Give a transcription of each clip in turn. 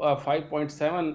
5.7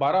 12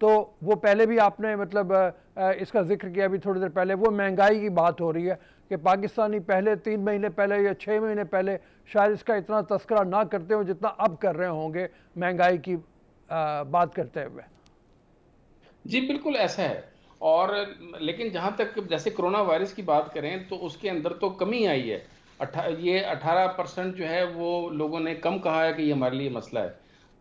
تو وہ پہلے بھی آپ نے مطلب اس کا ذکر کیا ابھی تھوڑی دیر پہلے، وہ مہنگائی کی بات ہو رہی ہے کہ پاکستانی پہلے 3 مہینے پہلے یا 6 مہینے پہلے شاید اس کا اتنا تذکرہ نہ کرتے ہوں جتنا اب کر رہے ہوں گے مہنگائی کی بات کرتے ہوئے۔ جی بالکل ایسا ہے، اور لیکن جہاں تک جیسے کرونا وائرس کی بات کریں تو اس کے اندر تو کمی آئی ہے، یہ 18% جو ہے وہ لوگوں نے کم کہا ہے کہ یہ ہمارے لیے مسئلہ ہے،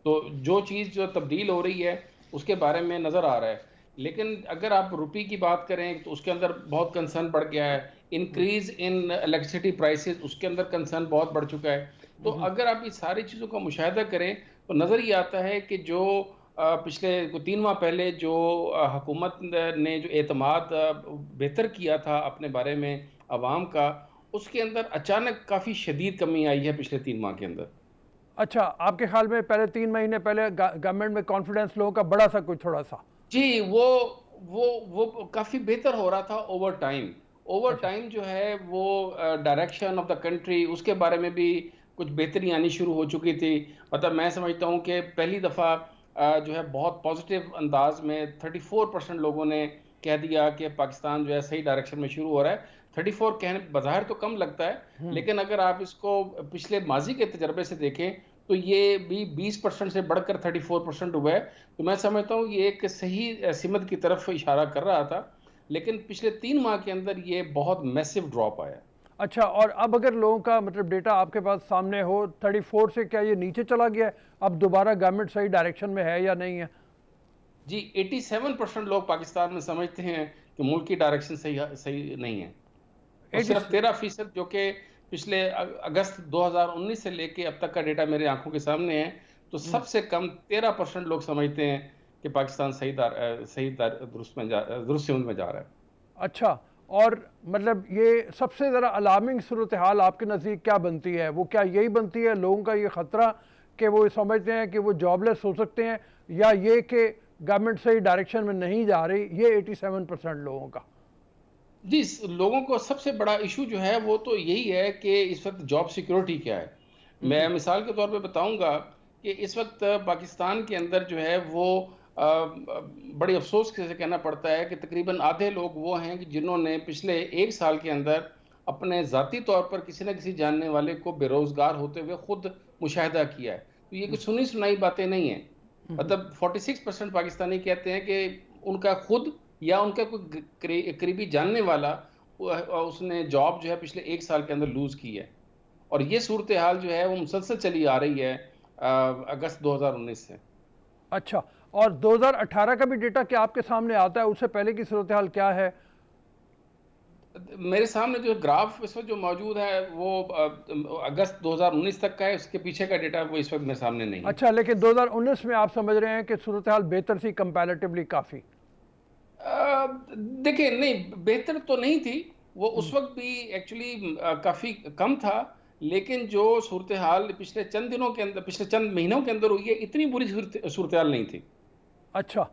تو جو چیز جو تبدیل ہو رہی ہے اس کے بارے میں نظر آ رہا ہے، لیکن اگر آپ روپی کی بات کریں تو اس کے اندر بہت کنسرن بڑھ گیا ہے، انکریز ان الیکٹریسٹی پرائسز اس کے اندر کنسرن بہت بڑھ چکا ہے، تو اگر آپ اس ساری چیزوں کا مشاہدہ کریں تو نظر یہ آتا ہے کہ جو پچھلے 3 ماہ پہلے جو حکومت نے جو اعتماد بہتر کیا تھا اپنے بارے میں عوام کا، اس کے اندر اچانک کافی شدید کمی آئی ہے پچھلے 3 ماہ کے اندر۔ اچھا، آپ کے خیال میں پہلے 3 مہینے پہلے گورنمنٹ میں کانفیڈنس لوگوں کا بڑا سا کوئی تھوڑا سا؟ جی وہ کافی بہتر ہو رہا تھا اوور اچھا ٹائم جو ہے وہ ڈائریکشن آف دا کنٹری اس کے بارے میں بھی کچھ بہتری آنی شروع ہو چکی تھی، مطلب میں سمجھتا ہوں کہ پہلی دفعہ جو ہے بہت پازیٹیو انداز میں 34% لوگوں نے کہہ دیا کہ پاکستان جو ہے صحیح ڈائریکشن میں شروع ہو رہا ہے۔ 34 کہنے بظاہر تو کم لگتا ہے، لیکن اگر آپ اس کو پچھلے ماضی کے تجربے سے دیکھیں تو یہ بھی 20% سے بڑھ کر 34% ہوا ہے، تو میں سمجھتا ہوں یہ ایک صحیح سمت کی طرف اشارہ کر رہا تھا، لیکن پچھلے 3 ماہ کے اندر یہ بہت میسو ڈراپ آیا۔ اچھا، اور اب اگر لوگوں کا مطلب ڈیٹا آپ کے پاس سامنے ہو 34 سے کیا یہ نیچے چلا گیا ہے؟ اب دوبارہ گورنمنٹ صحیح ڈائریکشن میں ہے یا نہیں ہے؟ جی 87% لوگ پاکستان میں سمجھتے ہیں کہ ملک کی ڈائریکشن صحیح نہیں ہے، اور ایٹی صرف 13% جو کہ پچھلے اگست 2019 سے لے کے اب تک کا ڈیٹا میرے آنکھوں کے سامنے ہے، تو سب سے کم 13% لوگ سمجھتے ہیں کہ پاکستان درست سمت میں جا رہا ہے۔ اچھا، اور مطلب یہ سب سے ذرا الارمنگ صورتحال آپ کے نزدیک کیا بنتی ہے؟ وہ کیا یہی بنتی ہے لوگوں کا یہ خطرہ کہ وہ سمجھتے ہیں کہ وہ جاب لیس ہو سکتے ہیں، یا یہ کہ گورنمنٹ صحیح ڈائریکشن میں نہیں جا رہی، یہ 87% لوگوں کا؟ جی لوگوں کو سب سے بڑا ایشو جو ہے وہ تو یہی ہے کہ اس وقت جاب سیکیورٹی کیا ہے۔ میں مثال کے طور پہ بتاؤں گا کہ اس وقت پاکستان کے اندر جو ہے وہ بڑی افسوس سے کہنا پڑتا ہے کہ تقریباً آدھے لوگ وہ ہیں کہ جنہوں نے پچھلے 1 سال کے اندر اپنے ذاتی طور پر کسی نہ کسی جاننے والے کو بے روزگار ہوتے ہوئے خود مشاہدہ کیا ہے، تو یہ کچھ سنی سنائی باتیں نہیں ہیں، مطلب 46% پاکستانی کہتے ہیں کہ ان کا خود یا ان کا کوئی قریبی جاننے والا اس نے جاب جو ہے پچھلے 1 سال کے اندر لوز کی ہے، اور یہ صورتحال جو ہے وہ مسلسل چلی آ رہی ہے اگست 2019 سے۔ اچھا، اور 2018 کا بھی ڈیٹا کیا آپ کے سامنے آتا ہے؟ اس سے پہلے کی صورتحال کیا ہے؟ میرے سامنے جو گراف اس وقت جو موجود ہے وہ اگست 2019 تک کا ہے، اس کے پیچھے کا ڈیٹا وہ اس وقت میرے سامنے نہیں ہے۔ اچھا، لیکن 2019 میں آپ سمجھ رہے ہیں کہ صورتحال بہتر سی کمپیریٹیولی کافی؟ دیکھیں نہیں، بہتر تو نہیں تھی، وہ اس وقت بھی ایکچولی کافی کم تھا، لیکن جو صورتحال پچھلے چند دنوں کے اندر پچھلے چند مہینوں کے اندر ہوئی ہے اتنی بری صورتحال نہیں تھی۔ اچھا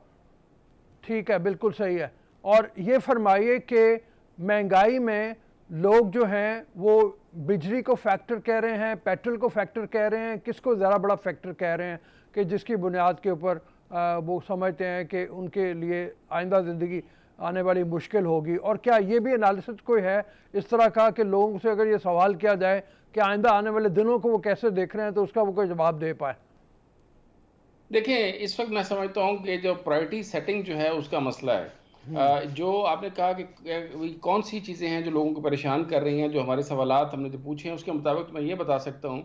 ٹھیک ہے، بالکل صحیح ہے۔ اور یہ فرمائیے کہ مہنگائی میں لوگ جو ہیں وہ بجلی کو فیکٹر کہہ رہے ہیں، پیٹرول کو فیکٹر کہہ رہے ہیں، کس کو زیادہ بڑا فیکٹر کہہ رہے ہیں کہ جس کی بنیاد کے اوپر وہ سمجھتے ہیں کہ ان کے لیے آئندہ زندگی آنے والی مشکل ہوگی؟ اور کیا یہ بھی انالیسس کوئی ہے اس طرح کا کہ لوگوں سے اگر یہ سوال کیا جائے کہ آئندہ آنے والے دنوں کو وہ کیسے دیکھ رہے ہیں تو اس کا وہ کوئی جواب دے پائے؟ دیکھیں اس وقت میں سمجھتا ہوں کہ جو پرائرٹی سیٹنگ جو ہے اس کا مسئلہ ہے، جو آپ نے کہا کہ کون سی چیزیں ہیں جو لوگوں کو پریشان کر رہی ہیں، جو ہمارے سوالات ہم نے جو پوچھے ہیں اس کے مطابق میں یہ بتا سکتا ہوں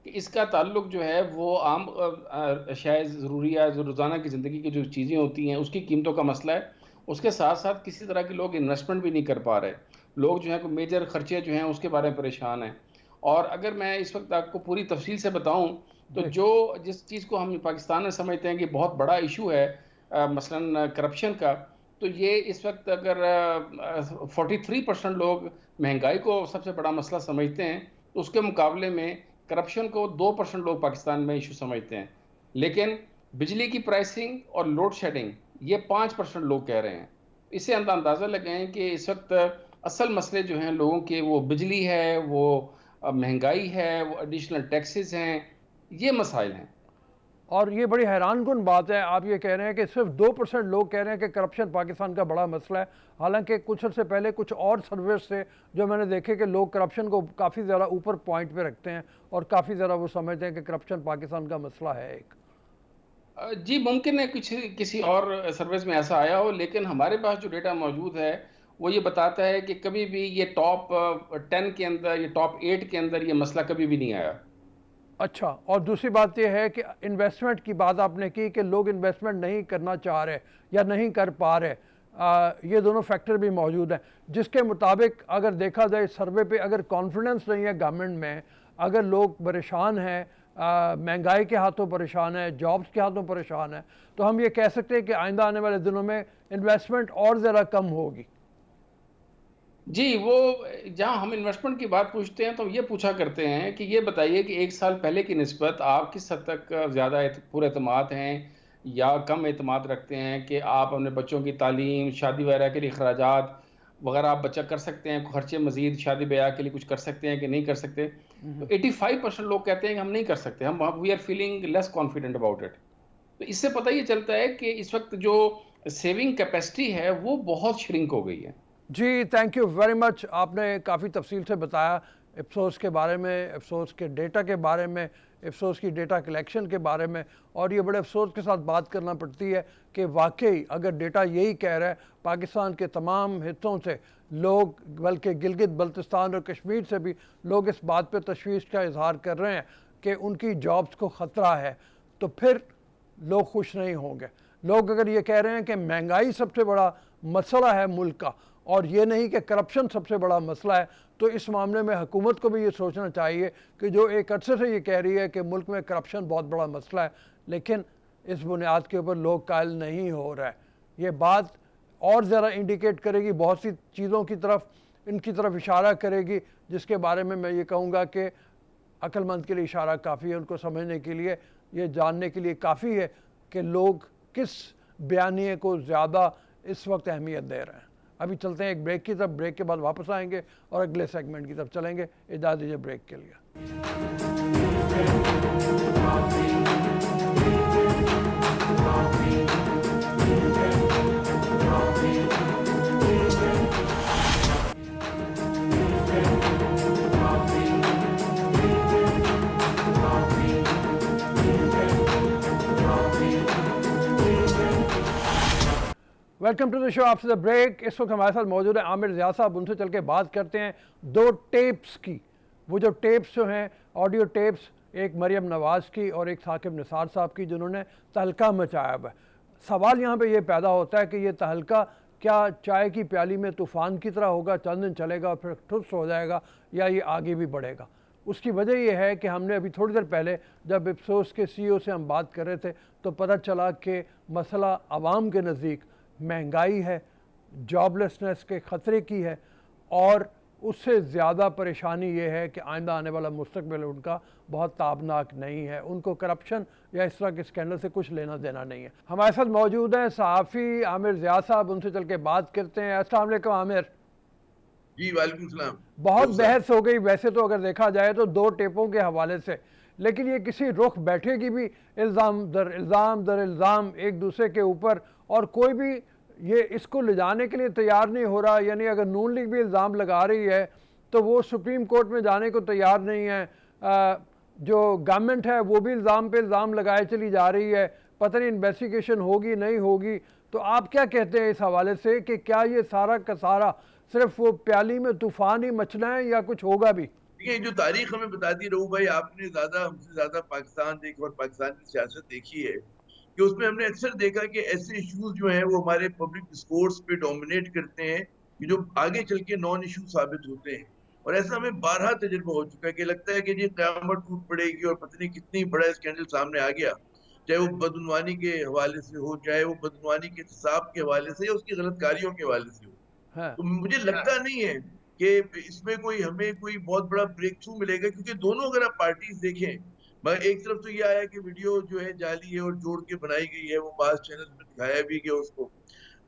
کہ اس کا تعلق جو ہے وہ عام اشیاء ضروریات جو روزانہ کی زندگی کی جو چیزیں ہوتی ہیں اس کی قیمتوں کا مسئلہ ہے، اس کے ساتھ ساتھ کسی طرح کے لوگ انویسٹمنٹ بھی نہیں کر پا رہے، لوگ جو ہیں کوئی میجر خرچے جو ہیں اس کے بارے میں پریشان ہیں، اور اگر میں اس وقت آپ کو پوری تفصیل سے بتاؤں تو جس چیز کو ہم پاکستان میں سمجھتے ہیں کہ بہت بڑا ایشو ہے مثلا کرپشن کا، تو یہ اس وقت اگر 43% لوگ مہنگائی کو سب سے بڑا مسئلہ سمجھتے ہیں تو اس کے مقابلے میں کرپشن کو 2% لوگ پاکستان میں ایشو سمجھتے ہیں، لیکن بجلی کی پرائسنگ اور لوڈ شیڈنگ یہ 5% لوگ کہہ رہے ہیں۔ اس سے اندازہ لگائیں کہ اس وقت اصل مسئلے جو ہیں لوگوں کے وہ بجلی ہے، وہ مہنگائی ہے، وہ ایڈیشنل ٹیکسز ہیں، یہ مسائل ہیں۔ اور یہ بڑی حیران کن بات ہے، آپ یہ کہہ رہے ہیں کہ صرف 2% لوگ کہہ رہے ہیں کہ کرپشن پاکستان کا بڑا مسئلہ ہے، حالانکہ کچھ عرصے پہلے کچھ اور سروس سے جو میں نے دیکھے کہ لوگ کرپشن کو کافی زیادہ اوپر پوائنٹ پہ رکھتے ہیں اور کافی زیادہ وہ سمجھتے ہیں کہ کرپشن پاکستان کا مسئلہ ہے ایک۔ جی ممکن ہے کسی اور سروس میں ایسا آیا ہو، لیکن ہمارے پاس جو ڈیٹا موجود ہے وہ یہ بتاتا ہے کہ کبھی بھی یہ ٹاپ 10 کے اندر، یہ ٹاپ 8 کے اندر یہ مسئلہ کبھی بھی نہیں آیا۔ اچھا، اور دوسری بات یہ ہے کہ انویسٹمنٹ کی بات آپ نے کی کہ لوگ انویسٹمنٹ نہیں کرنا چاہ رہے یا نہیں کر پا رہے، یہ دونوں فیکٹر بھی موجود ہیں، جس کے مطابق اگر دیکھا جائے سروے پہ، اگر کانفیڈنس نہیں ہے گورنمنٹ میں، اگر لوگ پریشان ہیں، مہنگائی کے ہاتھوں پریشان ہیں، جابز کے ہاتھوں پریشان ہیں، تو ہم یہ کہہ سکتے ہیں کہ آئندہ آنے والے دنوں میں انویسٹمنٹ اور ذرا کم ہوگی۔ جی وہ جہاں ہم انویسٹمنٹ کی بات پوچھتے ہیں تو یہ پوچھا کرتے ہیں کہ یہ بتائیے کہ ایک سال پہلے کی نسبت آپ کس حد تک زیادہ پر اعتماد ہیں یا کم اعتماد رکھتے ہیں کہ آپ اپنے بچوں کی تعلیم، شادی وغیرہ کے لیے اخراجات وغیرہ آپ بچت کر سکتے ہیں، خرچے مزید شادی بیاہ کے لیے کچھ کر سکتے ہیں کہ نہیں کر سکتے؟ تو 85% لوگ کہتے ہیں کہ ہم نہیں کر سکتے، ہم we are feeling less confident about it. تو اس سے پتہ یہ چلتا ہے کہ اس وقت جو سیونگ کیپیسٹی ہے وہ بہت شرنک ہو گئی ہے۔ جی تھینک یو ویری مچ، آپ نے کافی تفصیل سے بتایا افسوس کے بارے میں، افسوس کے ڈیٹا کے بارے میں، افسوس کی ڈیٹا کلیکشن کے بارے میں، اور یہ بڑے افسوس کے ساتھ بات کرنا پڑتی ہے کہ واقعی اگر ڈیٹا یہی کہہ رہا ہے، پاکستان کے تمام حصوں سے لوگ، بلکہ گلگت بلتستان اور کشمیر سے بھی لوگ اس بات پہ تشویش کا اظہار کر رہے ہیں کہ ان کی جابز کو خطرہ ہے، تو پھر لوگ خوش نہیں ہوں گے۔ لوگ اگر یہ کہہ رہے ہیں کہ مہنگائی سب سے بڑا مسئلہ ہے ملک کا اور یہ نہیں کہ کرپشن سب سے بڑا مسئلہ ہے، تو اس معاملے میں حکومت کو بھی یہ سوچنا چاہیے کہ جو ایک عرصے سے یہ کہہ رہی ہے کہ ملک میں کرپشن بہت بڑا مسئلہ ہے، لیکن اس بنیاد کے اوپر لوگ قائل نہیں ہو رہے، یہ بات اور زیادہ انڈیکیٹ کرے گی بہت سی چیزوں کی طرف، ان کی طرف اشارہ کرے گی، جس کے بارے میں یہ کہوں گا کہ عقل مند کے لیے اشارہ کافی ہے، ان کو سمجھنے کے لیے، یہ جاننے کے لیے کافی ہے کہ لوگ کس بیانیے کو زیادہ اس وقت اہمیت دے رہے ہیں۔ ابھی چلتے ہیں ایک بریک کی طرف، بریک کے بعد واپس آئیں گے اور اگلے سیگمنٹ کی طرف چلیں گے۔ اجازت دیجیے بریک کے لیے۔ Welcome to the show after the break. اس وقت ہمارے ساتھ موجود ہیں عامر ضیاء صاحب، ان سے چل کے بات کرتے ہیں دو ٹیپس کی، وہ جو ٹیپس جو ہیں آڈیو ٹیپس، ایک مریم نواز کی اور ایک ثاقب نثار صاحب کی، جنہوں نے تہلکہ مچایا ہوا ہے۔ سوال یہاں پہ یہ پیدا ہوتا ہے کہ یہ تہلکہ کیا چائے کی پیالی میں طوفان کی طرح ہوگا، چند دن چلے گا اور پھر ٹھس ہو جائے گا، یا یہ آگے بھی بڑھے گا؟ اس کی وجہ یہ ہے کہ ہم نے ابھی تھوڑی دیر پہلے جب افسوس کے سی او سے ہم بات کر رہے تھے تو پتہ چلا کہ مسئلہ عوام کے نزدیک مہنگائی ہے، جاب لیسنس کے خطرے کی ہے، اور اس سے زیادہ پریشانی یہ ہے کہ آئندہ آنے والا مستقبل ان کا بہت تابناک نہیں ہے، ان کو کرپشن یا اس طرح کے اسکینڈل سے کچھ لینا دینا نہیں ہے۔ ہمارے ساتھ موجود ہیں صحافی عامر ضیاء صاحب، ان سے چل کے بات کرتے ہیں۔ السلام علیکم عامر۔ جی وعلیکم السلام۔ بہت بحث ہو گئی ویسے تو اگر دیکھا جائے تو دو ٹیپوں کے حوالے سے، لیکن یہ کسی رخ بیٹھے گی بھی الزام در الزام در الزام ایک دوسرے کے اوپر، اور کوئی بھی یہ اس کو لے جانے کے لیے تیار نہیں ہو رہا۔ یعنی اگر نون لیگ بھی الزام لگا رہی ہے تو وہ سپریم کورٹ میں جانے کو تیار نہیں ہے، جو گورنمنٹ ہے وہ بھی الزام پہ الزام لگائے چلی جا رہی ہے، پتہ نہیں انویسٹیگیشن ہوگی نہیں ہوگی۔ تو آپ کیا کہتے ہیں اس حوالے سے کہ کیا یہ سارا کا سارا صرف وہ پیالی میں طوفان ہی مچنا ہے یا کچھ ہوگا بھی؟ دیکھیں جو تاریخ ہمیں بتاتی، رہو بھائی آپ نے ہم سے زیادہ پاکستان دیکھا اور پاکستان کی سیاست دیکھی ہے، کہ اس میں ہم نے اکثر دیکھا کہ ایسے ایشوز جو ہیں وہ ہمارے پبلک ڈسکورس پہ ڈومینیٹ کرتے ہیں کہ جو آگے چل کے نان ایشو ثابت ہوتے ہیں، اور ایسا ہمیں بارہا تجربہ ہو چکا ہے کہ لگتا ہے کہ جی قیامت ٹوٹ پڑے گی اور پتہ نہیں کتنی بڑا اسکینڈل سامنے آ گیا، چاہے وہ بدعنوانی کے حوالے سے ہو، چاہے وہ بدعنوانی کے احتساب کے حوالے سے یا اس کی غلط کاریوں کے حوالے سے ہو۔ تو مجھے لگتا نہیں ہے کہ اس میں ہمیں کوئی بہت بڑا بریک تھرو ملے گا، کیونکہ دونوں اگر آپ پارٹیز دیکھیں، ایک طرف تو یہ آیا کہ ویڈیو جو ہے جعلی ہے اور جوڑ کے بنائی گئی ہے، وہ بعض چینل میں دکھایا بھی گیا اس کو۔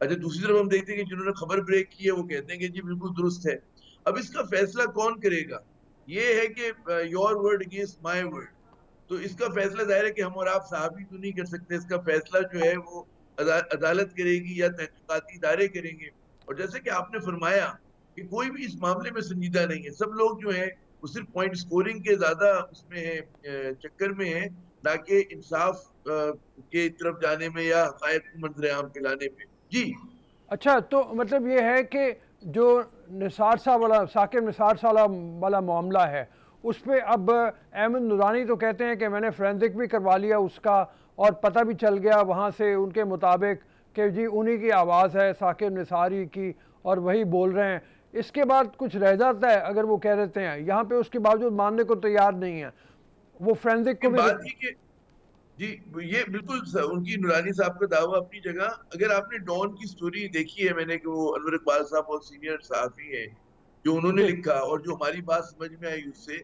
اچھا دوسری طرف ہم دیکھتے ہیں کہ جنہوں نے خبر بریک کی ہے وہ کہتے ہیں کہ جی بالکل درست ہے۔ اب اس کا فیصلہ کون کرے گا؟ یہ ہے کہ your word against my word, تو اس کا فیصلہ ظاہر ہے کہ ہم اور آپ صحافی تو نہیں کر سکتے. اس کا فیصلہ جو ہے وہ عدالت کرے گی یا تحقیقاتی ادارے کریں گے. اور جیسے کہ آپ نے فرمایا کہ کوئی بھی اس معاملے میں سنجیدہ نہیں ہے. سب لوگ جو ہیں وہ صرف پوائنٹ سکورنگ کے زیادہ اس میں ہیں، چکر میں ہیں، نہ کہ انصاف کے طرف جانے میں یا حقائق کو منظر عام پہ لانے میں. جی اچھا، تو مطلب یہ ہے کہ جو نثار صاحب والا، ثاقب نثار صاحب والا معاملہ ہے، اس پہ اب احمد نورانی تو کہتے ہیں کہ میں نے فورینزک بھی کروا لیا اس کا، اور پتہ بھی چل گیا وہاں سے ان کے مطابق کہ جی انہی کی آواز ہے ثاقب نثاری کی اور وہی بول رہے ہیں. اس کے بعد کچھ رہ جاتا ہے اگر وہ کہہ دیتے ہیں؟ یہاں پہ اس کے باوجود ماننے کو تیار نہیں ہیں وہ فورینزک کو بھی. بات یہ کہ جی یہ بالکل ان کی نورانی صاحب کا دعویٰ اپنی جگہ. اگر آپ نے ڈان کی سٹوری دیکھی ہے، میں نے، کہ وہ انور اقبال صاحب بہت سینئر صحافی ہیں جو انہوں نے جی لکھا، اور جو ہماری بات سمجھ میں آئی اس سے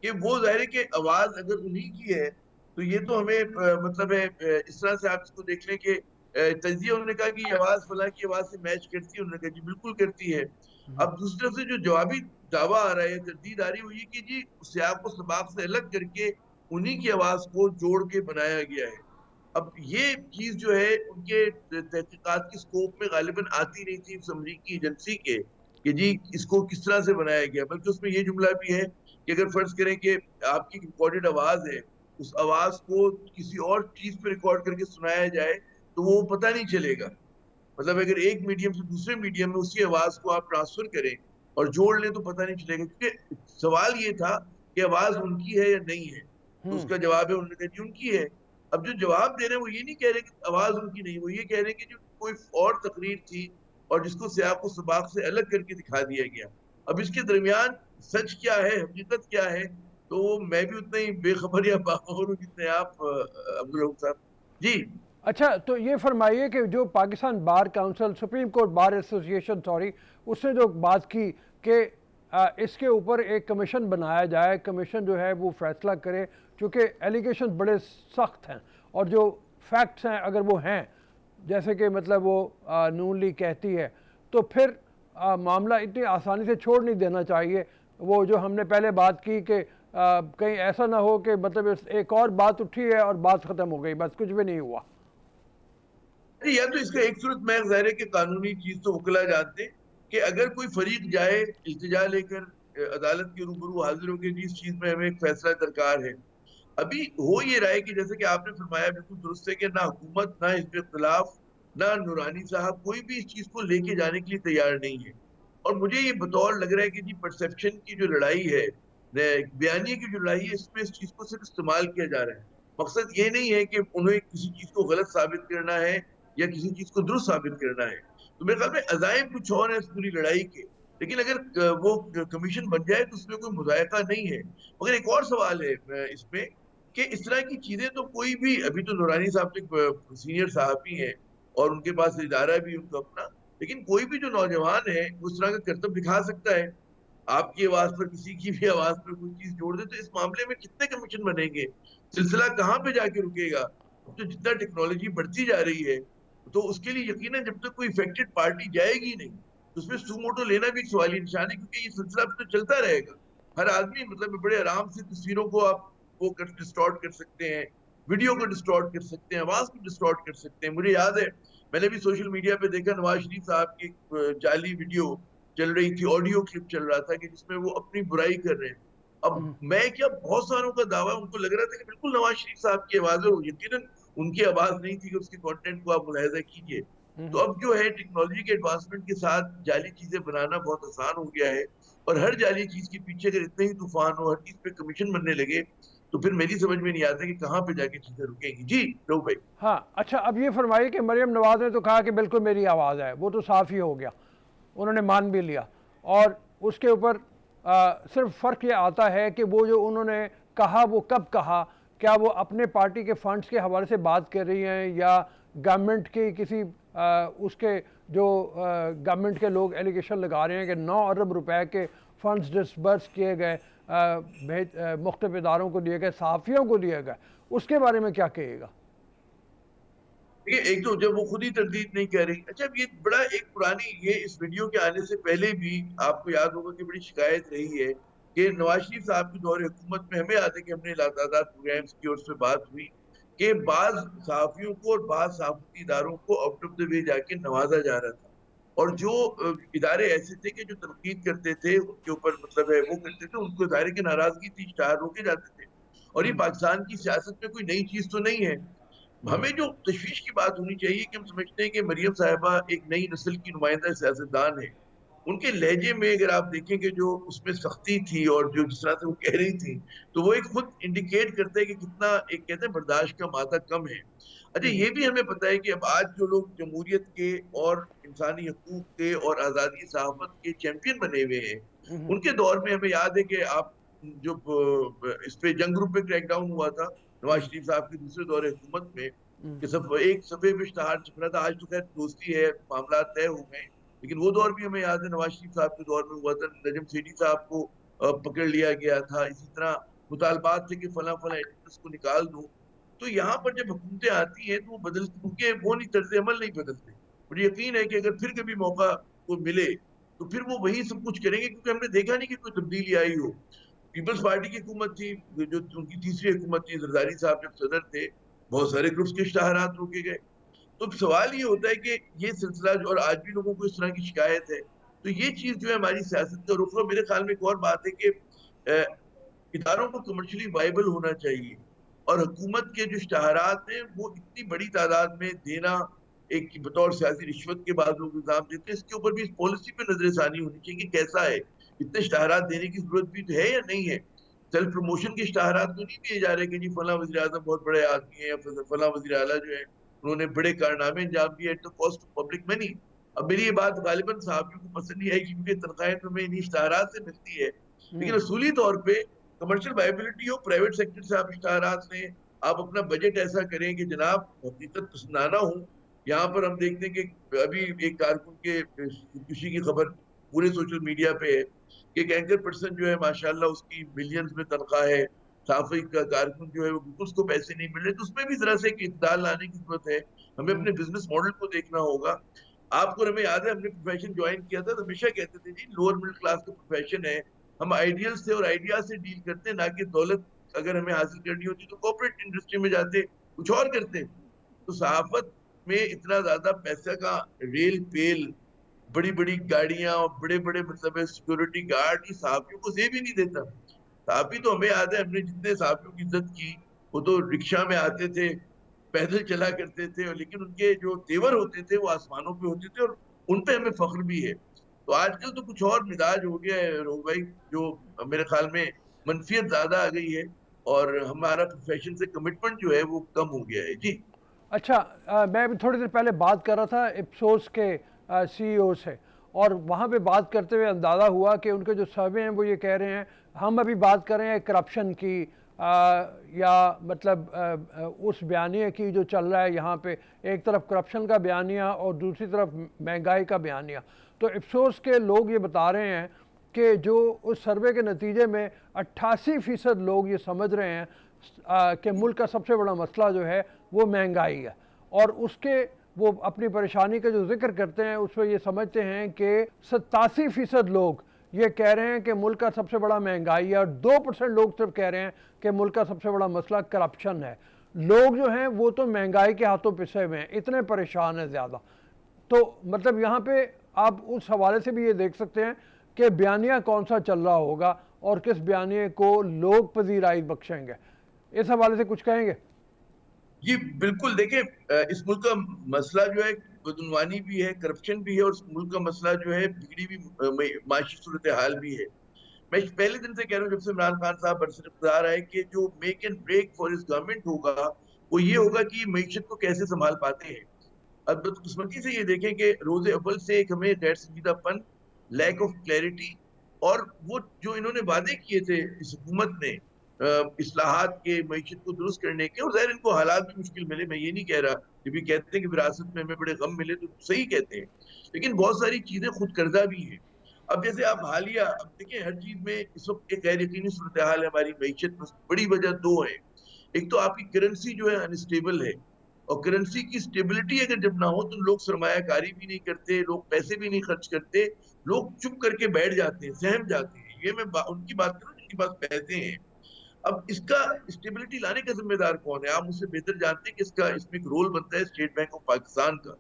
کہ وہ ظاہر ہے کہ آواز اگر انہی کی ہے تو یہ تو ہمیں مطلب ہے اس طرح سے آپ اس کو دیکھ لیں کہ تجزیہ انہوں نے کہا کہ یہ آواز فلاں کی آواز سے میچ کرتی ہے. انہوں نے کہا جی بالکل کرتی ہے. اب دوسری طرف سے جو جوابی دعویٰ آ رہا ہے، تردید آ رہی ہے، وہ یہ کہ جی سیاق و سباق سے الگ کر کے انہی کی آواز کو جوڑ کے بنایا گیا ہے. اب یہ چیز جو ہے ان کے تحقیقات کی سکوپ میں غالباً آتی نہیں تھی اس امریکی ایجنسی کے کہ جی اس کو کس طرح سے بنایا گیا. بلکہ اس میں یہ جملہ بھی ہے کہ اگر فرض کریں کہ آپ کی ریکارڈڈ آواز ہے، اس آواز کو کسی اور چیز پہ ریکارڈ کر کے سنایا جائے تو وہ پتہ نہیں چلے گا. مطلب اگر ایک میڈیم سے دوسرے میڈیم میں اسی آواز کو آپ ٹرانسفر کریں اور جوڑ لیں تو پتہ نہیں چلے گا. کیونکہ سوال یہ تھا کہ آواز ان کی ہے یا نہیں ہے. تو اس کا جواب ہے انہوں نے کہا جی ان کی ہے. اب جو جواب دے رہے ہیں وہ یہ نہیں کہہ رہے کہ آواز ان کی نہیں، وہ یہ کہہ رہے ہیں کہ جو کوئی اور تقریر تھی اور جس کو سیاق و سباق سے الگ کر کے دکھا دیا گیا. اب اس کے درمیان سچ کیا ہے، حقیقت کیا ہے، تو میں بھی اتنا ہی بے خبر یا باخبر ہوں جتنے آپ عبدالرؤف صاحب. جی اچھا، تو یہ فرمائیے کہ جو Pakistan bar council, supreme court bar association اس نے جو بات کی کہ اس کے اوپر ایک کمیشن بنایا جائے، کمیشن جو ہے وہ فیصلہ کرے، چونکہ ایلیگیشن بڑے سخت ہیں اور جو فیکٹس ہیں اگر وہ ہیں جیسے کہ مطلب وہ نون لیگ کہتی ہے، تو پھر معاملہ اتنی آسانی سے چھوڑ نہیں دینا چاہیے. وہ جو ہم نے پہلے بات کی کہ کہیں ایسا نہ ہو کہ مطلب ایک اور بات اٹھی ہے اور بات ختم ہو گئی، بس کچھ بھی نہیں ہوا. یا تو اس کا ایک صورت میں ظاہر ہے کہ قانونی چیز تو وکلا جانتے ہیں کہ اگر کوئی فریق جائے التجا لے کر عدالت کے روبرو حاضر ہو کے جی اس چیز میں ہمیں ایک فیصلہ درکار ہے. ابھی ہو یہ رہا ہے کہ جیسے کہ آپ نے فرمایا بالکل درست ہے کہ نہ حکومت، نہ حزب اختلاف، نہ نورانی صاحب کوئی بھی اس چیز کو لے کے جانے کے لیے تیار نہیں ہے. اور مجھے یہ بطور لگ رہا ہے کہ جی پرسیپشن کی جو لڑائی ہے، بیانیے کی جو لڑائی ہے، اس میں اس چیز کو صرف استعمال کیا جا رہا ہے. مقصد یہ نہیں ہے کہ انہیں کسی چیز کو غلط ثابت کرنا ہے یا کسی چیز کو درست ثابت کرنا ہے. تو میرے خیال میں عزائم کچھ اور ہیں اس پوری لڑائی کے، لیکن اگر وہ کمیشن بن جائے تو اس میں کوئی مذائقہ نہیں ہے. مگر ایک اور سوال ہے اس میں کہ اس طرح کی چیزیں تو کوئی بھی، ابھی تو نورانی صاحب ایک سینئر صحافی ہیں اور ان کے پاس ادارہ بھی ان کا اپنا، لیکن کوئی بھی جو نوجوان ہے اس طرح کا کرتب دکھا سکتا ہے. آپ کی آواز پر کسی کی بھی آواز پر کوئی چیز جوڑ دے تو اس معاملے میں کتنے کمیشن بنیں گے؟ سلسلہ کہاں پہ جا کے رکے گا؟ تو جتنا ٹیکنالوجی بڑھتی جا رہی ہے تو اس کے لیے یقیناً جب تک کوئی افیکٹڈ پارٹی جائے گی نہیں تو اس میں سو موٹو لینا بھی ایک سوالی نشان ہے، کیونکہ یہ سلسلہ تو چلتا رہے گا. ہر آدمی مطلب بڑے آرام سے تصویروں کو آپ وہ ڈسٹارٹ کر سکتے ہیں، ویڈیو کو ڈسٹارٹ کر سکتے ہیں، آواز کو ڈسٹارٹ کر سکتے ہیں. مجھے یاد ہے میں نے بھی سوشل میڈیا پہ دیکھا نواز شریف صاحب کی جعلی ویڈیو چل رہی تھی، آڈیو کلپ چل رہا تھا کہ جس میں وہ اپنی برائی کر رہے ہیں. اب میں کیا بہت ساروں کا دعویٰ، ان کو لگ رہا تھا کہ بالکل نواز شریف صاحب کی آواز ہے، یقیناً ان کی آواز نہیں تھی کہ اس کے کانٹینٹ کو آپ ملاحظہ کیجئے. تو اب جو ہے ٹیکنالوجی کے ایڈوانسمنٹ کے ساتھ جعلی چیزیں بنانا بہت آسان ہو گیا ہے، اور ہر جعلی چیز کے پیچھے اگر اتنے ہی طوفان ہو، ہر چیز پہ کمیشن بننے لگے تو پھر میری سمجھ میں نہیں آتا کہ کہاں پہ جا کے چیزیں رکیں گی. جی لو بھائی. ہاں اچھا، اب یہ فرمائیے کہ مریم نواز نے تو کہا کہ بالکل میری آواز ہے، وہ تو صاف ہی ہو گیا، انہوں نے مان بھی لیا، اور اس کے اوپر صرف فرق یہ آتا ہے کہ وہ جو انہوں نے کہا وہ کب کہا، کیا وہ اپنے پارٹی کے فنڈز کے حوالے سے بات کر رہی ہیں یا گورنمنٹ کی کسی اس کے جو گورنمنٹ کے لوگ ایلیگیشن لگا رہے ہیں کہ 9 ارب روپے کے فنڈز ڈسبرس کیے گئے، مختلف اداروں کو دیے گئے، صحافیوں کو دیے گئے، اس کے بارے میں کیا کہے گا؟ ایک تو جب وہ خود ہی تردید نہیں کہہ رہی. اچھا یہ بڑا ایک پرانی، یہ اس ویڈیو کے آنے سے پہلے بھی آپ کو یاد ہوگا کہ بڑی شکایت رہی ہے کہ نواز شریف صاحب کے دور حکومت میں ہمیں یاد ہے کہ ہم نے لاتعداد پروگرامس کی اور اس پہ بات ہوئی کہ بعض صحافیوں کو اور بعض صحافتی اداروں کو آؤٹ آف دا وے جا کے نوازا جا رہا تھا، اور جو ادارے ایسے تھے کہ جو تنقید کرتے تھے ان کے اوپر مطلب ہے وہ کرتے تھے، ان کو ظاہر کی ناراضگی تھی، اشتہار روکے جاتے تھے. اور یہ پاکستان کی سیاست میں کوئی نئی چیز تو نہیں ہے. ہمیں جو تشویش کی بات ہونی چاہیے کہ ہم سمجھتے ہیں کہ مریم صاحبہ ایک نئی نسل کی نمائندہ سیاستدان ہے. ان کے لہجے میں اگر آپ دیکھیں کہ جو اس میں سختی تھی اور جو جس طرح سے وہ کہہ رہی تھی، تو وہ ایک خود انڈیکیٹ کرتا ہے کہ کتنا ایک کہتے ہیں برداشت کا مادہ کم ہے. اچھا یہ بھی ہمیں پتہ ہے کہ اب آج جو لوگ جمہوریت کے اور انسانی حقوق کے اور آزادی صحافت کے چیمپئن بنے ہوئے ہیں، ان کے دور میں ہمیں یاد ہے کہ آپ جو اس پہ جنگ گروپ پہ کریک ڈاؤن ہوا تھا نواز شریف صاحب کے دوسرے دور حکومت میں، کہ سب ایک صفحے پہ اشتہار چھپ رہا تھا. آج تو خیر دوستی ہے، معاملات طے ہو گئے، لیکن وہ دور بھی ہمیں یاد ہے نواز شریف صاحب کے دور میں ہوا تھا. نجم سیٹھی صاحب کو پکڑ لیا گیا تھا. اسی طرح مطالبات تھے کہ فلاں فلاں ایڈیٹرز کو نکال دو. تو یہاں پر جب حکومتیں آتی ہیں تو وہ بدلتی، کیونکہ وہ نہیں طرز عمل نہیں بدلتے. مجھے یقین ہے کہ اگر پھر کبھی موقع کو ملے تو پھر وہ وہی سب کچھ کریں گے، کیونکہ ہم نے دیکھا نہیں کہ کوئی تبدیلی آئی ہو. پیپلز پارٹی کی حکومت تھی، جو ان کی تیسری حکومت تھی، زرداری صاحب جب صدر تھے، بہت سارے گروپس کے اشتہارات روکے گئے. تو سوال یہ ہوتا ہے کہ یہ سلسلہ جو، اور آج بھی لوگوں کو اس طرح کی شکایت ہے، تو یہ چیز جو ہے ہماری سیاست کا رخ ہے. میرے خیال میں ایک اور بات ہے کہ اداروں کو کمرشلی وائبل ہونا چاہیے، اور حکومت کے جو اشتہارات ہیں وہ اتنی بڑی تعداد میں دینا ایک بطور سیاسی رشوت کے بعد لوگ الزام دیتے ہیں، اس کے اوپر بھی اس پالیسی پہ نظر ثانی ہونی چاہیے کہ کیسا ہے، اتنے اشتہارات دینے کی ضرورت بھی ہے یا نہیں ہے. سیلف پروموشن کے اشتہارات تو نہیں دیے جا رہے کہ جی فلاں وزیر اعظم بہت بڑے آدمی ہیں، یا فلاں وزیر اعلیٰ جو ہے انہوں نے بڑے کارنامے انجام دیے at the cost of public money. اب میری یہ بات غالباً صحافیوں کو پسند نہیں آئے گی کیونکہ تنخواہیں تو ہمیں انہیں اشتہارات سے ملتی ہے، لیکن اصولی طور پہ کمرشل وائبلٹی ہو، پرائیویٹ سیکٹر سے آپ اشتہارات لیں، آپ اپنا بجٹ ایسا کریں کہ جناب حقیقت پسندانہ ہوں. یہاں پر ہم دیکھتے ہیں کہ ابھی ایک کارکن کے خودکشی کی خبر پورے سوشل میڈیا پہ ہے کہ ایک اینکر پرسن جو ہے ماشاءاللہ اس کی ملینز میں تنخواہ ہے، صحافی کا کارکن جو ہے اس کو پیسے نہیں مل رہے. تو اس میں بھی ذرا سے ایک اعتدال لانے کی ضرورت ہے. ہمیں اپنے بزنس ماڈل کو دیکھنا ہوگا. آپ کو ہمیں یاد ہے ہم نے پروفیشن جوائن کیا تھا تو ہمیشہ کہتے تھے جی لوور مڈل کلاس کا پروفیشن ہے، ہم آئیڈیل سے اور آئیڈیا سے ڈیل کرتے ہیں، نہ کہ دولت اگر ہمیں حاصل کرنی ہوتی تو کارپوریٹ انڈسٹری میں جاتے کچھ اور کرتے. تو صحافت میں اتنا زیادہ پیسہ کا ریل پیل، بڑی بڑی گاڑیاں، بڑے بڑے مطلب سیکورٹی گارڈ، یہ صحافیوں کو زیب ہی نہیں دیتا. صحافی تو ہمیں یاد ہے ہم نے جتنے صحافیوں کی عزت کی وہ تو رکشا میں آتے تھے، پیدل چلا کرتے تھے، لیکن ان کے جو تیور ہوتے تھے وہ آسمانوں پہ ہوتے تھے، اور ان پہ ہمیں فخر بھی ہے. تو آج کل تو کچھ اور مزاج ہو گیا ہے روح بھائی، جو میرے خیال میں منفیت زیادہ آ گئی ہے، اور ہمارا پروفیشن سے کمٹمنٹ جو ہے وہ کم ہو گیا ہے. جی اچھا، میں ابھی تھوڑی دیر پہلے بات کر رہا تھا اپسوس کے سی ای او سے، اور وہاں پہ بات کرتے ہوئے اندازہ ہوا کہ ان کے جو سروے ہیں وہ یہ کہہ رہے ہیں، ہم ابھی بات کر رہے ہیں کرپشن کی یا مطلب اس بیانیے کی جو چل رہا ہے یہاں پہ، ایک طرف کرپشن کا بیانیہ اور دوسری طرف مہنگائی کا بیانیہ. تو اپسوس کے لوگ یہ بتا رہے ہیں کہ جو اس سروے کے نتیجے میں 88% لوگ یہ سمجھ رہے ہیں کہ ملک کا سب سے بڑا مسئلہ جو ہے وہ مہنگائی ہے، اور اس کے وہ اپنی پریشانی کا جو ذکر کرتے ہیں اس میں یہ سمجھتے ہیں کہ 87% لوگ یہ کہہ رہے ہیں کہ ملک کا سب سے بڑا مہنگائی ہے، اور 2% لوگ صرف کہہ رہے ہیں کہ ملک کا سب سے بڑا مسئلہ کرپشن ہے. لوگ جو ہیں وہ تو مہنگائی کے ہاتھوں پسے ہوئے ہیں، اتنے پریشان ہیں زیادہ. تو مطلب یہاں پہ آپ اس حوالے سے بھی یہ دیکھ سکتے ہیں کہ بیانیہ کون سا چل رہا ہوگا اور کس بیانیے کو لوگ پذیرائی بخشیں گے. اس حوالے سے کچھ کہیں گے؟ جی بالکل، دیکھیں اس ملک کا مسئلہ جو ہے بدعنوانی بھی ہے، کرپشن بھی ہے، اور اس ملک کا مسئلہ جو ہے بگڑی بھی معاشی صورتحال بھی ہے. میں پہلے دن سے کہہ رہا ہوں جب سے عمران خان صاحب برسر اقتدار آئے کہ جو میک اینڈ بریک فار اس گورنمنٹ ہوگا وہ یہ ہوگا کہ یہ معیشت کو کیسے سنبھال پاتے ہیں. اب بدقسمتی سے یہ دیکھیں کہ روز اول سے ایک ہمیں غیر سنجیدہ پن، لیک آف کلیئرٹی، اور وہ جو انہوں نے وعدے کیے تھے اس حکومت نے اصلاحات کے، معیشت کو درست کرنے کے، اور ظاہر ان کو حالات بھی مشکل ملے، میں یہ نہیں کہہ رہا، یہ بھی کہتے ہیں کہ وراثت میں ہمیں بڑے غم ملے، تو صحیح کہتے ہیں، لیکن بہت ساری چیزیں خود قرضہ بھی ہیں. اب جیسے آپ حالیہ اب دیکھیں ہر چیز میں اس وقت ایک غیر یقینی صورتحال ہے ہماری معیشت میں. بڑی وجہ دو ہے، ایک تو آپ کی کرنسی جو ہے انسٹیبل ہے، اور کرنسی کی سٹیبلٹی اگر جب نہ ہو تو لوگ سرمایہ کاری بھی نہیں کرتے، لوگ پیسے بھی نہیں خرچ کرتے، لوگ چپ کر کے بیٹھ جاتے ہیں، سہم جاتے ہیں. یہ میں ان کی بات کروں جن کے پاس پیسے ہیں. اب اس کا اسٹیبلٹی لانے کا ذمہ دار کون ہے؟ آپ مجھ سے بہتر جانتے ہیں کہ اس میں ایک رول بنتا ہے اسٹیٹ بینک آف پاکستان کا.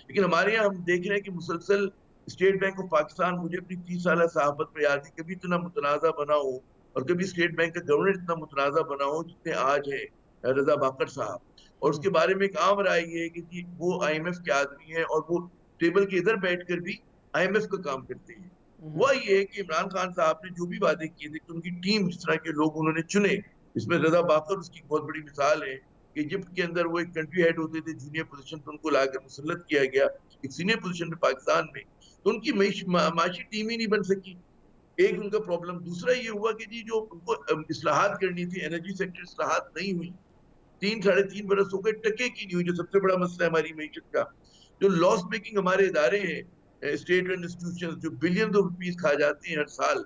لیکن ہمارے یہاں ہم دیکھ رہے ہیں کہ مسلسل اسٹیٹ بینک آف پاکستان، مجھے اپنی 30 سالہ صحافت میں یاد ہے کبھی اتنا متنازع بنا ہو اور کبھی اسٹیٹ بینک کا گورنر اتنا متنازع بنا ہو جتنے آج ہے رضا باقر صاحب. اور اس کے بارے میں ایک عام رائے یہ ہے کہ جی وہ آئی ایم ایف کے آدمی ہیں اور وہ ٹیبل کے ادھر بیٹھ کر بھی آئی ایم ایف کا کام کرتے ہیں. وہ یہ ہے کہ عمران خان صاحب نے جو بھی وعدے کیے تھے کہ ان کی ٹیم جس طرح کے لوگ انہوں نے چنے، اس میں رضا باقر اس کی بہت بڑی مثال ہے کہ ایجپٹ کے اندر وہ ایک کنٹری ہیڈ ہوتے تھے، جونیئر پوزیشن پہ ان کو لا کر مسلط کیا گیا ایک سینئر پوزیشن پہ پاکستان میں، تو ان کی معاشی ٹیم ہی نہیں بن سکی. ایک ان کا پرابلم. دوسرا یہ ہوا کہ جی جو ان کو اصلاحات کرنی تھی، انرجی سیکٹر اصلاحات نہیں ہوئی. 3-3.5 برس ہو گئے، ٹکے کی نہیں ہوئی، جو سب سے بڑا مسئلہ ہے ہماری معیشت کا. جو لاس میکنگ ہمارے ادارے ہیں، اسٹیٹ انسٹیٹیوشن جو بلین روپیز کھا جاتے ہیں ہر سال،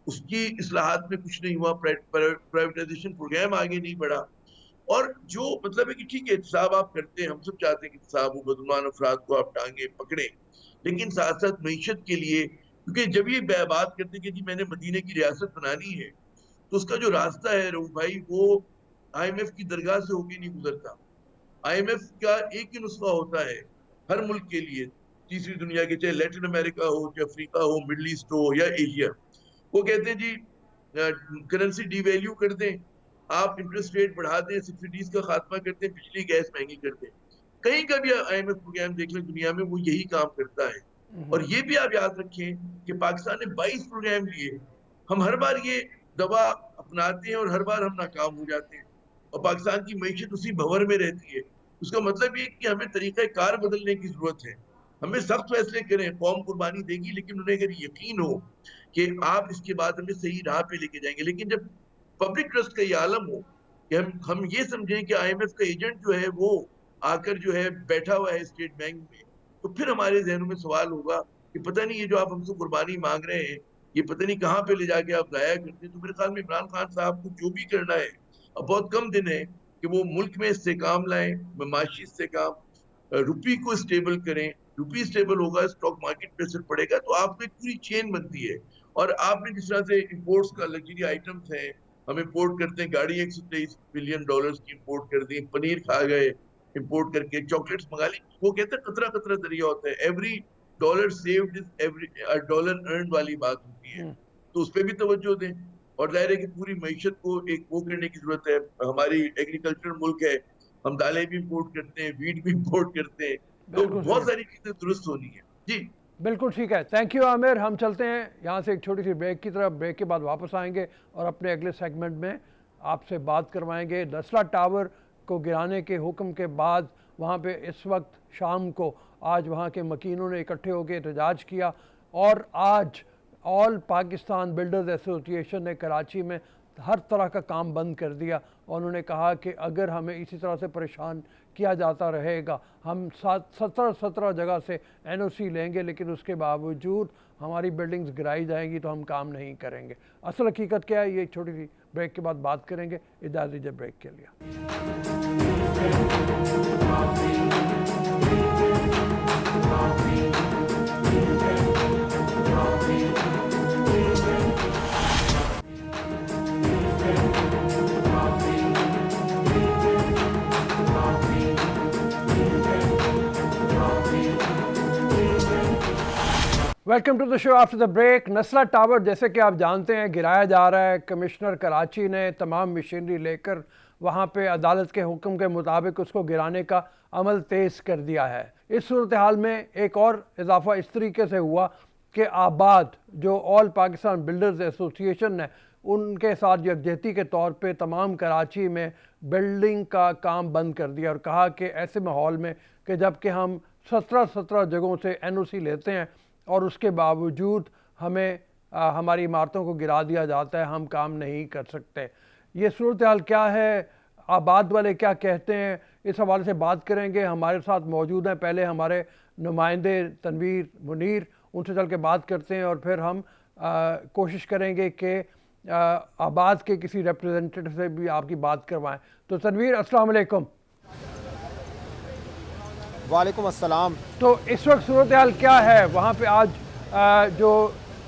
اس کی اصلاحات میں کچھ نہیں ہوا. پرائیویٹائزیشن پروگرام آگے نہیں بڑھا. اور جو مطلب ہے کہ ٹھیک ہے احتساب آپ کرتے ہیں، ہم سب چاہتے ہیں کہ احتساب ہو، بدعنوان افراد کو آپ ٹانگیں پکڑیں، لیکن ساتھ ساتھ معیشت کے لیے، کیونکہ جب یہ بات کرتے ہیں کہ جی میں نے مدینے کی ریاست بنانی ہے، تو اس کا جو راستہ ہے رؤوف بھائی وہ آئی ایم ایف کی درگاہ سے ہو کے نہیں گزرتا. آئی ایم ایف کا ایک ہی نسخہ ہوتا ہے ہر ملک کے لیے، تیسری دنیا کے، چاہے لیٹن امریکہ ہو، چاہے افریقہ ہو، مڈل ایسٹ ہو یا ایشیا. وہ کہتے ہیں جی کرنسی ڈی ویلیو کر دیں، آپ انٹرسٹ ریٹ بڑھا دیں، سبسڈیز کا خاتمہ کر دیں، بجلی گیس مہنگی کر دیں. کہیں کا بھی آئی ایم ایف پروگرام دیکھ لیں دنیا میں، وہ یہی کام کرتا ہے. اور یہ بھی آپ یاد رکھیں کہ پاکستان نے 22 پروگرام لیے، ہم ہر بار یہ دوا اپناتے ہیں اور ہر بار ہم ناکام ہو جاتے ہیں، اور پاکستان کی معیشت اسی بھور میں رہتی ہے. اس کا مطلب یہ کہ ہمیں طریقہ کار بدلنے کی ضرورت ہے. ہمیں سخت فیصلے کریں، قوم قربانی دے گی، لیکن انہیں اگر یقین ہو کہ آپ اس کے بعد ہمیں صحیح راہ پہ لے کے جائیں گے. لیکن جب پبلک ٹرسٹ کا یہ عالم ہو کہ ہم یہ سمجھیں کہ آئی ایم ایف کا ایجنٹ جو ہے وہ آ کر جو ہے بیٹھا ہوا ہے اسٹیٹ بینک میں، تو پھر ہمارے ذہنوں میں سوال ہوگا کہ پتہ نہیں یہ جو آپ ہم سے قربانی مانگ رہے ہیں یہ پتہ نہیں کہاں پہ لے جا کے آپ ضائع کرتے ہیں. تو میرے خیال میں عمران خان صاحب کو جو بھی کرنا ہے، اب بہت کم دن ہے کہ وہ ملک میں استحکام لائیں، معاشی استحکام، روپی کو اسٹیبل کریں. روپی اسٹیبل ہوگا، اسٹاک مارکیٹ پہ اثر پڑے گا، تو آپ کو ایک پوری چین بنتی ہے. اور آپ نے جس طرح سے امپورٹس کا لگژری آئٹمس ہیں، ہم امپورٹ کرتے ہیں، گاڑی $123 بلین کی امپورٹ کر دی، پنیر کھا گئے امپورٹ کر کے، چاکلیٹس منگا لی. وہ کہتے ہیں قطرہ قطرہ دریا ہوتا ہے، every dollar saved is every dollar earned والی بات ہوتی ہے. تو اس پہ بھی توجہ دیں. اور ظاہر ہے کہ پوری معیشت کو ایک وہ کرنے کی ضرورت ہے. ہماری ایگریکلچر ملک ہے، ہم دالیں بھی امپورٹ کرتے ہیں، ویٹ بھی امپورٹ کرتے ہیں، تو بہت ساری چیزیں درست ہونی ہیں. جی بالکل ٹھیک ہے، تھینک یو عامر. ہم چلتے ہیں یہاں سے ایک چھوٹی سی بریک کی طرف. بریک کے بعد واپس آئیں گے اور اپنے اگلے سیگمنٹ میں آپ سے بات کروائیں گے نسلا ٹاور کو گرانے کے حکم کے بعد وہاں پہ اس وقت شام کو آج وہاں کے مکینوں نے اکٹھے ہو کے احتجاج کیا، اور آج آل پاکستان بلڈرز ایسوسی ایشن نے کراچی میں ہر طرح کا کام بند کر دیا، اور انہوں نے کہا کہ اگر ہمیں اسی طرح سے پریشان کیا جاتا رہے گا، ہم 17 جگہ سے این او سی لیں گے لیکن اس کے باوجود ہماری بلڈنگز گرائی جائیں گی تو ہم کام نہیں کریں گے. اصل حقیقت کیا ہے یہ چھوٹی سی بریک کے بعد بات کریں گے. اجازت دیجیے بریک کے لیے. Welcome to the show after the break. Nasla tower جیسے کہ آپ جانتے ہیں گرایا جا رہا ہے. کمشنر کراچی نے تمام مشینری لے کر وہاں پہ عدالت کے حکم کے مطابق اس کو گرانے کا عمل تیز کر دیا ہے. اس صورتحال میں ایک اور اضافہ اس طریقے سے ہوا کہ آباد جو آل پاکستان بلڈرز ایسوسی ایشن ہے ان کے ساتھ یکجہتی کے طور پہ تمام کراچی میں بلڈنگ کا کام بند کر دیا، اور کہا کہ ایسے ماحول میں کہ جب کہ ہم 17 جگہوں سے این او سی لیتے ہیں اور اس کے باوجود ہمیں ہماری عمارتوں کو گرا دیا جاتا ہے، ہم کام نہیں کر سکتے. یہ صورتحال کیا ہے، آباد والے کیا کہتے ہیں، اس حوالے سے بات کریں گے. ہمارے ساتھ موجود ہیں پہلے ہمارے نمائندے تنویر منیر، ان سے چل کے بات کرتے ہیں اور پھر ہم کوشش کریں گے کہ آباد کے کسی ریپریزنٹیٹیو سے بھی آپ کی بات کروائیں. تو تنویر السلام علیکم. وعلیکم السلام. تو اس وقت صورتحال کیا ہے وہاں پہ؟ آج جو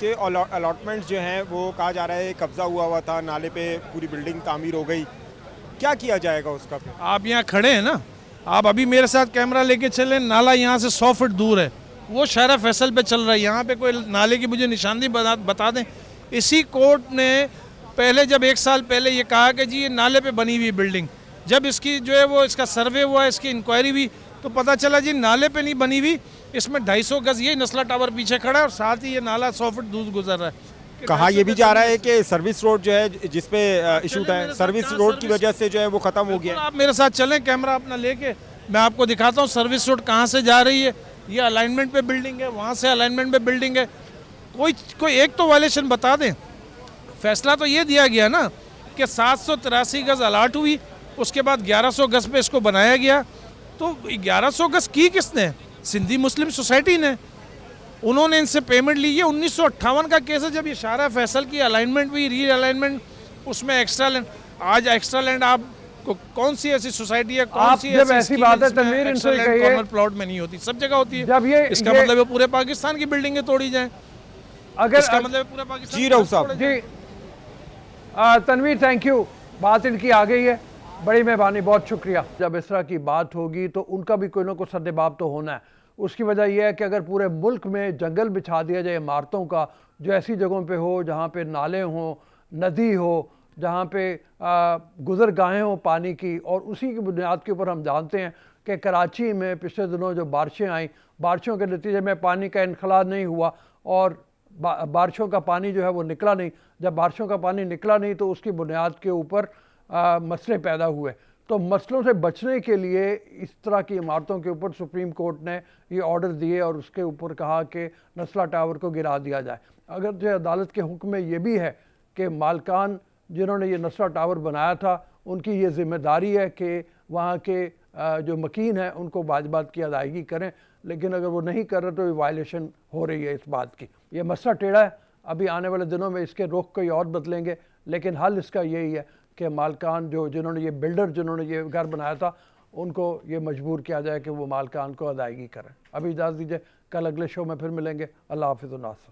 کے الاٹمنٹس جو ہیں وہ کہا جا رہا ہے قبضہ ہوا تھا, نالے پہ پوری بلڈنگ تعمیر ہو گئی, کیا کیا جائے گا اس کا پھر؟ آپ یہاں کھڑے ہیں نا, آپ ابھی میرے ساتھ کیمرہ لے کے چلیں, نالا یہاں سے 100 فٹ دور ہے, وہ شارع فیصل پہ چل رہا ہے, یہاں پہ کوئی نالے کی مجھے نشاندہی بتا دیں. اسی کورٹ نے پہلے جب 1 سال پہلے یہ کہا کہ جی یہ نالے پہ بنی ہوئی بلڈنگ, جب اس کی جو ہے وہ اس کا سروے ہوا, اس کی انکوائری ہوئی, تو پتہ چلا جی نالے پہ نہیں بنی ہوئی, اس میں 250 گز یہ نسلہ ٹاور پیچھے کھڑا ہے اور ساتھ ہی یہ نالا 100 فٹ دور گزر رہا ہے. کہا یہ بھی جا رہا ہے کہ سروس روڈ جو ہے جس پہ ایشو تھا, سروس روڈ کی وجہ سے جو ہے وہ ختم ہو گیا. آپ میرے ساتھ چلیں کیمرہ اپنا لے کے, میں آپ کو دکھاتا ہوں سروس روڈ کہاں سے جا رہی ہے. یہ الائنمنٹ پہ بلڈنگ ہے, وہاں سے الائنمنٹ پہ بلڈنگ ہے. کوئی ایک تو وائلیشن بتا دیں. فیصلہ تو یہ دیا گیا نا کہ 783 گز الاٹ ہوئی, اس کے بعد 1100 گز پہ اس کو بنایا گیا. تو 1100 گز کی کس نے؟ سندھی مسلم سوسائٹی نے. انہوں نے ان سے پیمنٹ لی. یہ 1958 کا کیس ہے جب یہ شارع فیصل کی الائنمنٹ ہوئی, ری الائنمنٹ, اس میں ایکسٹرا لینڈ. آج ایکسٹرا لینڈ آپ کو کون سی ایسی سوسائٹی ہے, کون سی ایسی بات ہے تنویر ان سے کہیے کارنر پلاٹ میں نہیں ہوتی, سب جگہ ہوتی ہے. اس کا مطلب ہے پورے پاکستان کی بلڈنگیں توڑی جائیں. اگر اس کا مطلب پورے پاکستان. جی رؤف صاحب. جی تنویر تھینک یو, بات ان کی آ گئی ہے, بڑی مہربانی, بہت شکریہ. جب اس طرح کی بات ہوگی تو ان کا بھی کوئی نہ کوئی سدباب تو ہونا ہے. اس کی وجہ یہ ہے کہ اگر پورے ملک میں جنگل بچھا دیا جائے عمارتوں کا, جو ایسی جگہوں پہ ہو جہاں پہ نالے ہوں, ندی ہو, جہاں پہ گزرگاہیں ہوں پانی کی, اور اسی کی بنیاد کے اوپر ہم جانتے ہیں کہ کراچی میں پچھلے دنوں جو بارشیں آئیں, بارشوں کے نتیجے میں پانی کا انخلا نہیں ہوا اور بارشوں کا پانی جو ہے وہ نکلا نہیں. جب بارشوں کا پانی نکلا نہیں تو اس کی بنیاد کے اوپر مسئلے پیدا ہوئے. تو مسئلوں سے بچنے کے لیے اس طرح کی عمارتوں کے اوپر سپریم کورٹ نے یہ آرڈر دیے اور اس کے اوپر کہا کہ نسلہ ٹاور کو گرا دیا جائے. اگر جو عدالت کے حکم میں یہ بھی ہے کہ مالکان جنہوں نے یہ نسلہ ٹاور بنایا تھا ان کی یہ ذمہ داری ہے کہ وہاں کے جو مکین ہیں ان کو واجبات کی ادائیگی کریں, لیکن اگر وہ نہیں کر رہے تو یہ وائلیشن ہو رہی ہے اس بات کی. یہ مسئلہ ٹیڑھا ہے, ابھی آنے والے دنوں میں اس کے رخ کوئی اور بدلیں گے, لیکن حل اس کا یہی ہے کہ مالکان جنہوں نے یہ بلڈر جنہوں نے یہ گھر بنایا تھا ان کو یہ مجبور کیا جائے کہ وہ مالکان کو ادائیگی کریں. ابھی اجازت دیجیے, کل اگلے شو میں پھر ملیں گے. اللہ حافظ و ناصر.